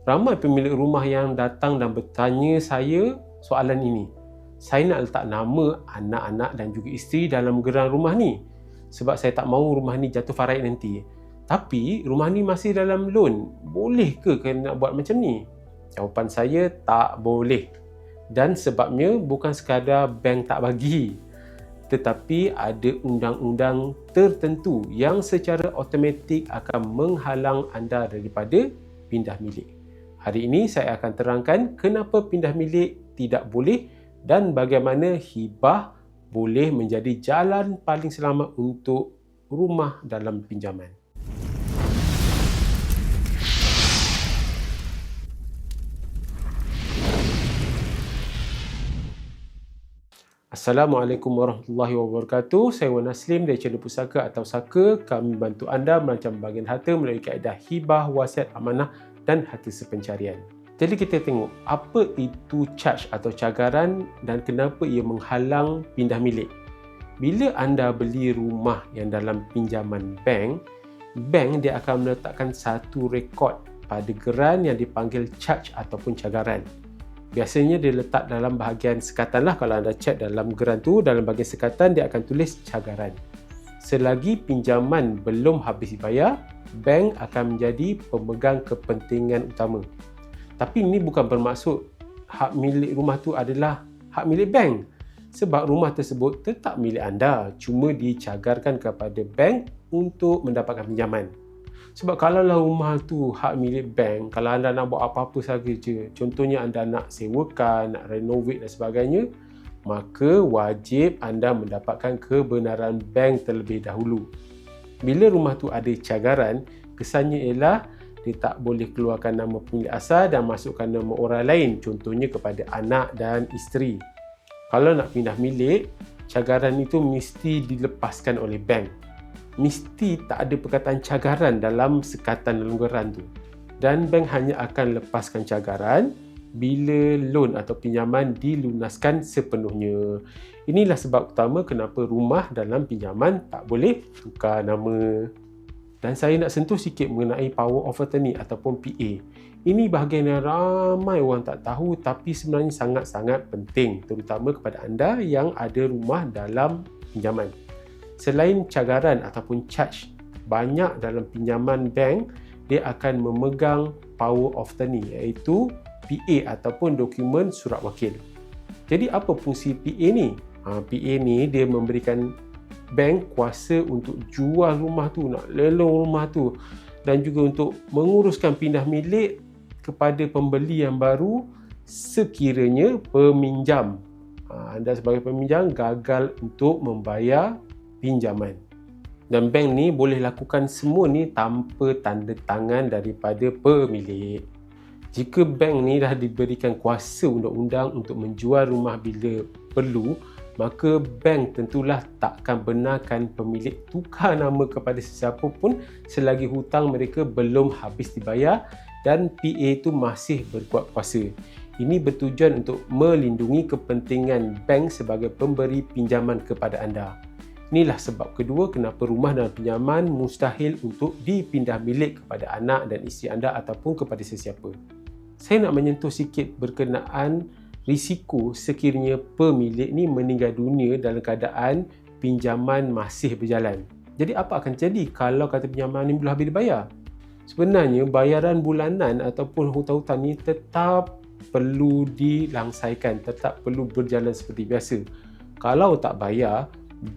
Ramai pemilik rumah yang datang dan bertanya saya soalan ini. Saya nak letak nama anak-anak dan juga isteri dalam geran rumah ni sebab saya tak mahu rumah ni jatuh faraid nanti. Tapi rumah ni masih dalam loan. Boleh ke nak buat macam ni? Jawapan saya, tak boleh. Dan sebabnya bukan sekadar bank tak bagi, tetapi ada undang-undang tertentu yang secara automatik akan menghalang anda daripada pindah milik. Hari ini saya akan terangkan kenapa pindah milik tidak boleh dan bagaimana hibah boleh menjadi jalan paling selamat untuk rumah dalam pinjaman. Assalamualaikum warahmatullahi wabarakatuh. Saya Wan Aslim dari channel Pusaka atau Saka. Kami bantu anda merancang bahagian harta melalui kaedah hibah, wasiat, amanah dan harta sepencarian. Jadi kita tengok apa itu charge atau cagaran dan kenapa ia menghalang pindah milik. Bila anda beli rumah yang dalam pinjaman bank dia akan meletakkan satu rekod pada geran yang dipanggil charge ataupun cagaran. Biasanya dia letak dalam bahagian sekatan lah. Kalau anda check dalam geran tu, dalam bahagian sekatan dia akan tulis cagaran. Selagi pinjaman belum habis dibayar, bank akan menjadi pemegang kepentingan utama. Tapi ini bukan bermaksud hak milik rumah tu adalah hak milik bank. Sebab rumah tersebut tetap milik anda, cuma dicagarkan kepada bank untuk mendapatkan pinjaman. Sebab kalau rumah tu hak milik bank, kalau anda nak buat apa-apa sahaja, contohnya anda nak sewakan, nak renovate dan sebagainya, maka wajib anda mendapatkan kebenaran bank terlebih dahulu. Bila rumah tu ada cagaran, kesannya ialah dia tak boleh keluarkan nama pemilik asal dan masukkan nama orang lain, contohnya kepada anak dan isteri. Kalau nak pindah milik, cagaran itu mesti dilepaskan oleh bank. Mesti tak ada perkataan cagaran dalam sekatan dalam geran tu. Dan bank hanya akan lepaskan cagaran bila loan atau pinjaman dilunaskan sepenuhnya. Inilah sebab utama kenapa rumah dalam pinjaman tak boleh tukar nama. Dan saya nak sentuh sikit mengenai Power of Attorney ataupun PA. Ini bahagian yang ramai orang tak tahu tapi sebenarnya sangat-sangat penting, terutama kepada anda yang ada rumah dalam pinjaman. Selain cagaran ataupun charge, banyak dalam pinjaman bank dia akan memegang Power of Attorney iaitu PA ataupun dokumen surat wakil. Jadi apa fungsi PA ni? PA ni dia memberikan bank kuasa untuk jual rumah tu, nak lelong rumah tu dan juga untuk menguruskan pindah milik kepada pembeli yang baru sekiranya peminjam, anda sebagai peminjam gagal untuk membayar pinjaman. Dan bank ni boleh lakukan semua ni tanpa tanda tangan daripada pemilik. Jika bank ni dah diberikan kuasa undang-undang untuk menjual rumah bila perlu, maka bank tentulah takkan benarkan pemilik tukar nama kepada sesiapa pun selagi hutang mereka belum habis dibayar dan PA itu masih berkuat kuasa. Ini bertujuan untuk melindungi kepentingan bank sebagai pemberi pinjaman kepada anda. Inilah sebab kedua kenapa rumah dalam pinjaman mustahil untuk dipindah milik kepada anak dan isteri anda ataupun kepada sesiapa. Saya nak menyentuh sikit berkenaan risiko sekiranya pemilik ni meninggal dunia dalam keadaan pinjaman masih berjalan. Jadi apa akan jadi kalau kata pinjaman ni belum habis dibayar? Sebenarnya bayaran bulanan ataupun hutang-hutang ni tetap perlu dilangsaikan, tetap perlu berjalan seperti biasa. Kalau tak bayar,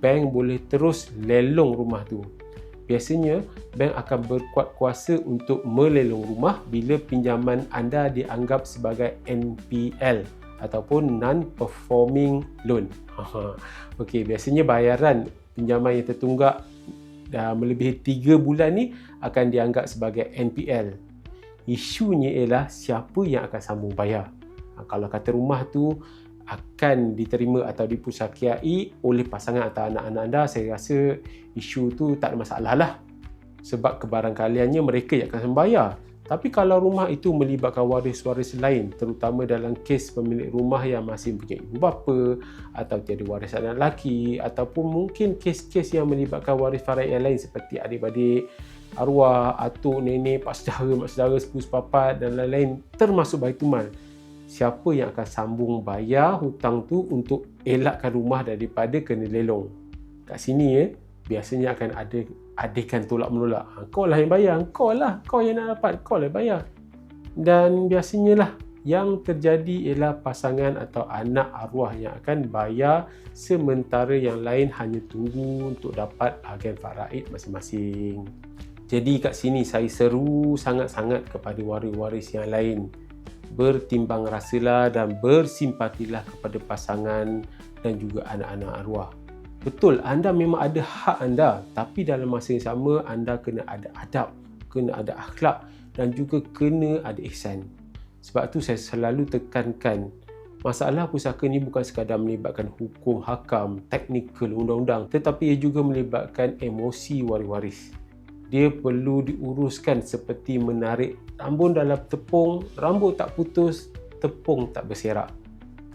bank boleh terus lelong rumah tu. Biasanya, bank akan berkuat kuasa untuk melelong rumah bila pinjaman anda dianggap sebagai NPL ataupun non-performing loan. Okey, biasanya bayaran pinjaman yang tertunggak dah melebihi 3 bulan ni akan dianggap sebagai NPL. Isunya ialah siapa yang akan sambung bayar. Kalau kata rumah tu akan diterima atau dipusakiai oleh pasangan atau anak-anak anda, saya rasa isu tu tak ada masalah lah. Sebab kebarangkaliannya mereka yang akan membayar. Tapi kalau rumah itu melibatkan waris-waris lain, terutama dalam kes pemilik rumah yang masih mempunyai ibu bapa atau tiada waris anak lelaki, ataupun mungkin kes-kes yang melibatkan waris faraid yang lain seperti adik-beradik, arwah, atuk, nenek, pak saudara, sepupu sepapat dan lain-lain termasuk Baitumal. Siapa yang akan sambung bayar hutang tu untuk elakkan rumah daripada kena lelong. Kat sini biasanya akan ada adegan tolak-menolak. Kau lah yang bayar, kau yang nak dapat, kau lah yang bayar. Dan biasanya lah yang terjadi ialah pasangan atau anak arwah yang akan bayar, sementara yang lain hanya tunggu untuk dapat bahagian faraid masing-masing. Jadi kat sini saya seru sangat-sangat kepada waris-waris yang lain. Bertimbang rasalah dan bersimpatilah kepada pasangan dan juga anak-anak arwah. Betul, anda memang ada hak anda, tapi dalam masa yang sama anda kena ada adab, kena ada akhlak dan juga kena ada ihsan. Sebab tu saya selalu tekankan, masalah pusaka ni bukan sekadar melibatkan hukum, hakam, teknikal, undang-undang, tetapi ia juga melibatkan emosi waris-waris. Dia perlu diuruskan seperti menarik rambut dalam tepung, rambut tak putus, tepung tak berserak.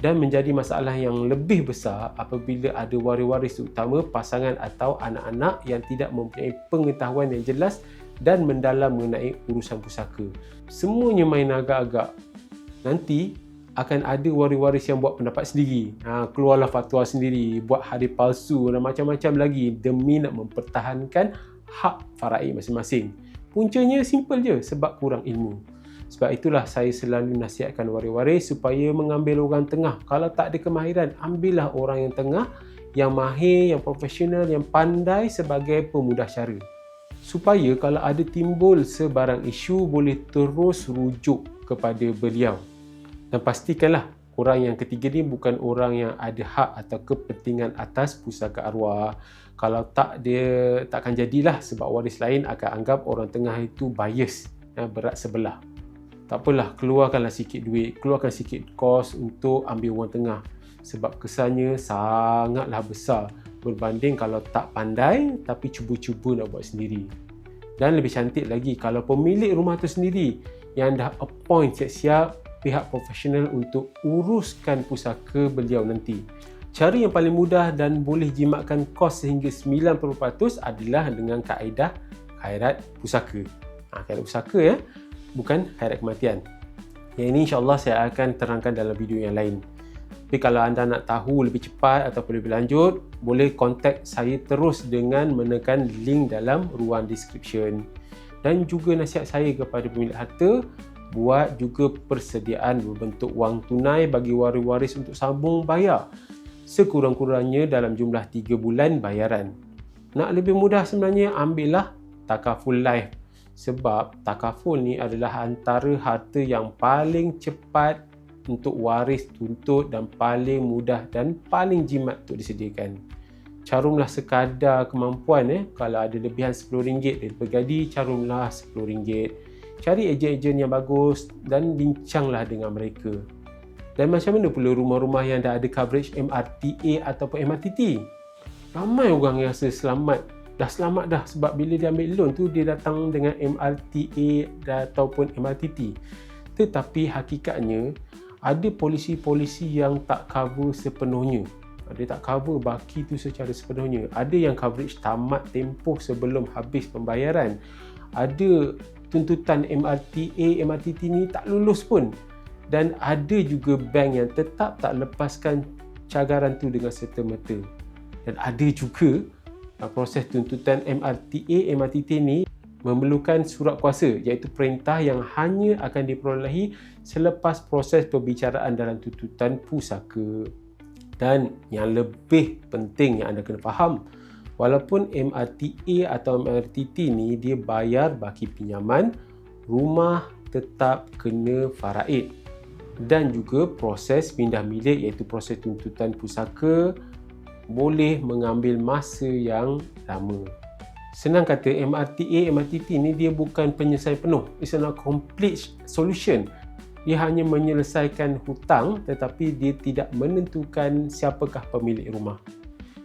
Dan menjadi masalah yang lebih besar apabila ada waris-waris, terutama pasangan atau anak-anak yang tidak mempunyai pengetahuan yang jelas dan mendalam mengenai urusan pusaka. Semuanya main agak-agak. Nanti akan ada waris-waris yang buat pendapat sendiri. Keluarlah fatwa sendiri, buat hadis palsu dan macam-macam lagi demi nak mempertahankan hak faraid masing-masing. Puncanya simple je, sebab kurang ilmu. Sebab itulah saya selalu nasihatkan waris-waris supaya mengambil orang tengah. Kalau tak ada kemahiran, ambillah orang yang tengah, yang mahir, yang profesional, yang pandai sebagai pemudah cara. Supaya kalau ada timbul sebarang isu, boleh terus rujuk kepada beliau. Dan pastikanlah orang yang ketiga ni bukan orang yang ada hak atau kepentingan atas pusaka arwah. Kalau tak, dia takkan jadilah, sebab waris lain akan anggap orang tengah itu bias, berat sebelah. Tak apalah, keluarkanlah sikit duit, keluarkan sikit kos untuk ambil orang tengah. Sebab kesannya sangatlah besar berbanding kalau tak pandai tapi cuba-cuba nak buat sendiri. Dan lebih cantik lagi kalau pemilik rumah tu sendiri yang dah appoint siap-siap pihak profesional untuk uruskan pusaka beliau nanti. Cara yang paling mudah dan boleh jimatkan kos sehingga 90% adalah dengan kaedah khairat pusaka. Khairat pusaka bukan khairat kematian. Yang ini insya-Allah saya akan terangkan dalam video yang lain. Tapi kalau anda nak tahu lebih cepat ataupun lebih lanjut, boleh kontak saya terus dengan menekan link dalam ruang description. Dan juga nasihat saya kepada pemilik harta, buat juga persediaan berbentuk wang tunai bagi waris-waris untuk sambung bayar. Sekurang-kurangnya dalam jumlah 3 bulan bayaran. Nak lebih mudah sebenarnya, ambillah takaful life. Sebab takaful ni adalah antara harta yang paling cepat untuk waris tuntut dan paling mudah dan paling jimat untuk disediakan. Carumlah sekadar kemampuan. Kalau ada lebihan RM10 dari pegadi, carumlah RM10. Cari ejen-ejen yang bagus dan bincanglah dengan mereka. Dan macam mana pula rumah-rumah yang dah ada coverage MRTA ataupun MRTT? Ramai orang yang rasa dah selamat dah, sebab bila dia ambil loan tu dia datang dengan MRTA ataupun MRTT. Tetapi hakikatnya ada polisi-polisi yang tak cover sepenuhnya. Dia tak cover baki tu secara sepenuhnya. Ada yang coverage tamat tempoh sebelum habis pembayaran. Ada tuntutan MRTA, MRTT ni tak lulus pun. Dan ada juga bank yang tetap tak lepaskan cagaran tu dengan serta-merta. Dan ada juga proses tuntutan MRTA, MRTT ni memerlukan surat kuasa, iaitu perintah yang hanya akan diperolehi selepas proses perbicaraan dalam tuntutan pusaka. Dan yang lebih penting yang anda kena faham, walaupun MRTA atau MRTT ni dia bayar baki pinjaman, rumah tetap kena faraid. Dan juga proses pindah milik, iaitu proses tuntutan pusaka, boleh mengambil masa yang lama. Senang kata, MRTA, MRTT ni dia bukan penyelesaian penuh. It's not complete solution. Dia hanya menyelesaikan hutang, tetapi dia tidak menentukan siapakah pemilik rumah.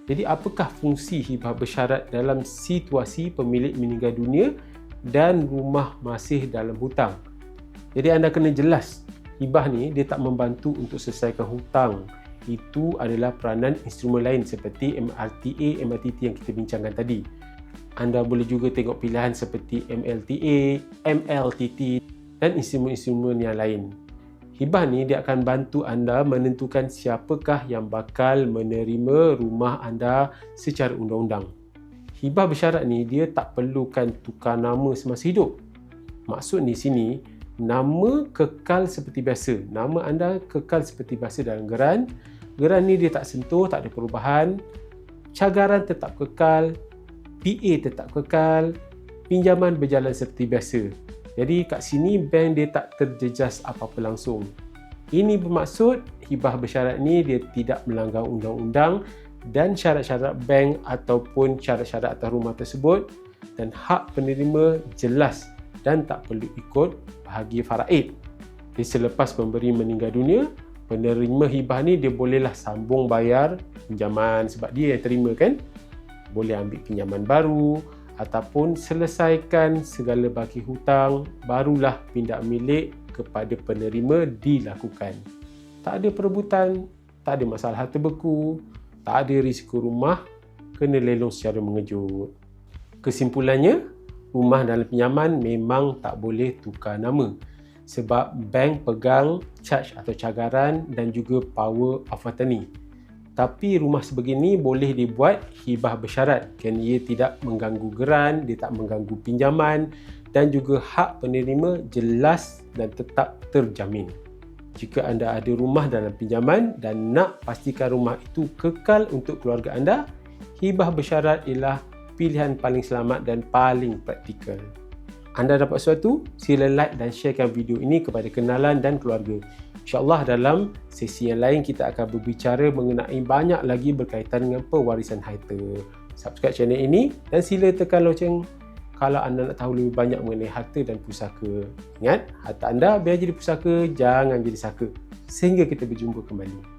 Jadi apakah fungsi hibah bersyarat dalam situasi pemilik meninggal dunia dan rumah masih dalam hutang? Jadi anda kena jelas, hibah ni dia tak membantu untuk selesaikan hutang. Itu adalah peranan instrumen lain seperti MRTA, MRTT yang kita bincangkan tadi. Anda boleh juga tengok pilihan seperti MLTA, MLTT dan instrumen-instrumen yang lain. Hibah ni dia akan bantu anda menentukan siapakah yang bakal menerima rumah anda secara undang-undang. Hibah bersyarat ni dia tak perlukan tukar nama semasa hidup. Maksud di sini, nama kekal seperti biasa. Nama anda kekal seperti biasa dalam geran. Geran ni dia tak sentuh, tak ada perubahan. Cagaran tetap kekal. PA tetap kekal, pinjaman berjalan seperti biasa. Jadi kat sini bank dia tak terjejas apa-apa langsung. Ini bermaksud hibah bersyarat ni dia tidak melanggar undang-undang dan syarat-syarat bank ataupun syarat-syarat atas rumah tersebut, dan hak penerima jelas dan tak perlu ikut bahagi faraid. Jadi selepas pemberi meninggal dunia, penerima hibah ni dia bolehlah sambung bayar pinjaman sebab dia yang terima kan. Boleh ambil pinjaman baru ataupun selesaikan segala baki hutang, barulah pindah milik kepada penerima dilakukan. Tak ada perebutan, tak ada masalah harta beku, tak ada risiko rumah kena lelong secara mengejut. Kesimpulannya, rumah dalam pinjaman memang tak boleh tukar nama sebab bank pegang charge atau cagaran dan juga power of attorney. Tapi rumah sebegini boleh dibuat hibah bersyarat kerana ia tidak mengganggu geran, dia tak mengganggu pinjaman dan juga hak penerima jelas dan tetap terjamin. Jika anda ada rumah dalam pinjaman dan nak pastikan rumah itu kekal untuk keluarga anda, hibah bersyarat ialah pilihan paling selamat dan paling praktikal. Anda dapat sesuatu? Sila like dan sharekan video ini kepada kenalan dan keluarga. InsyaAllah dalam sesi yang lain kita akan berbicara mengenai banyak lagi berkaitan dengan pewarisan harta. Subscribe channel ini dan sila tekan loceng kalau anda nak tahu lebih banyak mengenai harta dan pusaka. Ingat, harta anda biar jadi pusaka, jangan jadi saka. Sehingga kita berjumpa kembali.